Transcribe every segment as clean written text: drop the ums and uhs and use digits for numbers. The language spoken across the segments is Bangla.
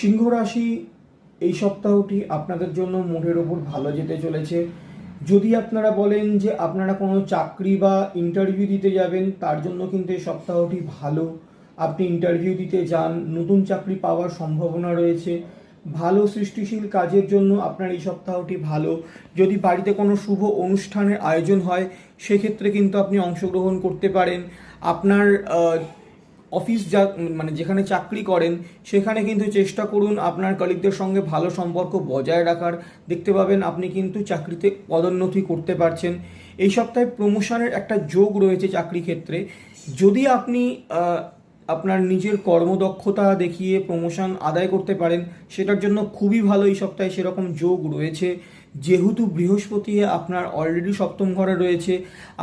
সিংহ রাশি এই সপ্তাহটি আপনাদের জন্য মোটের ওপর ভালো যেতে চলেছে। যদি আপনারা বলেন যে আপনারা কোনো চাকরি বা ইন্টারভিউ দিতে যাবেন, তার জন্য কিন্তু এই সপ্তাহটি ভালো। আপনি ইন্টারভিউ দিতে যান, নতুন চাকরি পাওয়ার সম্ভাবনা রয়েছে। ভালো সৃষ্টিশীল কাজের জন্য আপনার এই সপ্তাহটি ভালো। যদি বাড়িতে কোনো শুভ অনুষ্ঠানের আয়োজন হয়, সেক্ষেত্রে কিন্তু আপনি অংশগ্রহণ করতে পারেন। আপনার অফিস মানে যেখানে চাকরি করেন, সেখানে কিন্তু চেষ্টা করুন আপনার কলিগদের সঙ্গে ভালো সম্পর্ক বজায় রাখার। দেখতে পাবেন আপনি কিন্তু চাকরিতে পদোন্নতি করতে পারছেন। এই সপ্তাহে প্রমোশনের একটা যোগ রয়েছে চাকরি ক্ষেত্রে। যদি আপনি আপনার নিজের কর্মদক্ষতা দেখিয়ে প্রমোশন আদায় করতে পারেন, সেটার জন্য খুবই ভালো। এই সপ্তাহে সেরকম যোগ রয়েছে। যেহেতু বৃহস্পতি আপনার অলরেডি সপ্তম ঘরে রয়েছে,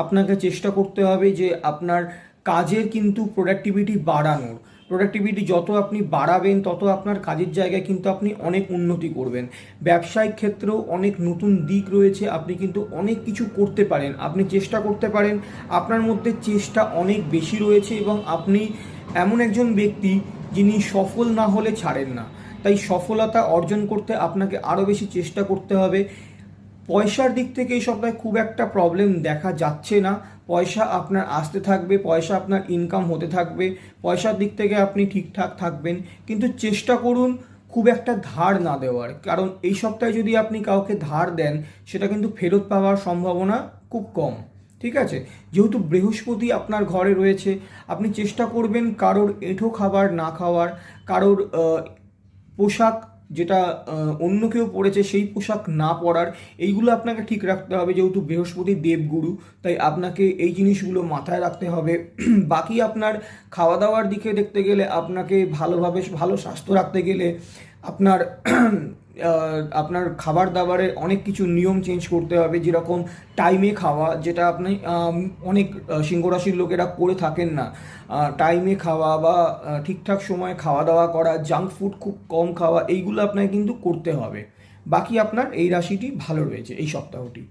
আপনাকে চেষ্টা করতে হবে যে আপনার কাজের কিন্তু প্রোডাক্টিভিটি বাড়ানোর। প্রোডাক্টিভিটি যত আপনি বাড়াবেন, তত আপনার কাজের জায়গায় কিন্তু আপনি অনেক উন্নতি করবেন। ব্যবসায়িক ক্ষেত্রেও অনেক নতুন দিক রয়েছে, আপনি কিন্তু অনেক কিছু করতে পারেন। আপনি চেষ্টা করতে পারেন, আপনার মধ্যে চেষ্টা অনেক বেশি রয়েছে এবং আপনি এমন একজন ব্যক্তি যিনি সফল না হলে ছাড়েন না। তাই সফলতা অর্জন করতে আপনাকে আরও বেশি চেষ্টা করতে হবে। পয়সার দিক থেকে এই সপ্তাহে খুব একটা প্রবলেম দেখা যাচ্ছে না। পয়সা আপনার আসতে থাকবে, পয়সা আপনার ইনকাম হতে থাকবে, পয়সার দিক থেকে আপনি ঠিকঠাক থাকবেন। কিন্তু চেষ্টা করুন খুব একটা ধার না দেওয়ার, কারণ এই সপ্তাহে যদি আপনি কাউকে ধার দেন, সেটা কিন্তু ফেরত পাওয়ার সম্ভাবনা খুব কম। ঠিক আছে? যেহেতু বৃহস্পতি আপনার ঘরে রয়েছে, আপনি চেষ্টা করবেন কারোর এঁঠো খাবার না খাওয়ার, কারোর পোশাক যেটা অন্য কেউ পড়েছে সেই পোশাক না পরার। এইগুলো আপনাকে ঠিক রাখতে হবে, যেহেতু বৃহস্পতি দেবগুরু, তাই আপনাকে এই জিনিসগুলো মাথায় রাখতে হবে। বাকি আপনার খাওয়া দাওয়ার দিকে দেখতে গেলে, আপনাকে ভালোভাবে ভালো স্বাস্থ্য রাখতে গেলে আপনার আপনার খাবার দাবারে অনেক কিছু নিয়ম চেঞ্জ করতে হবে। যেরকম টাইমে খাওয়া, যেটা আপনি অনেক সিংহ রাশির লোকেরা করে থাকেন না। টাইমে খাওয়া বা ঠিকঠাক সময়ে খাওয়া দাওয়া করা, জাঙ্ক ফুড খুব কম খাওয়া, এইগুলো আপনাকে কিন্তু করতে হবে। বাকি আপনার এই রাশিটি ভালো রয়েছে এই সপ্তাহটি।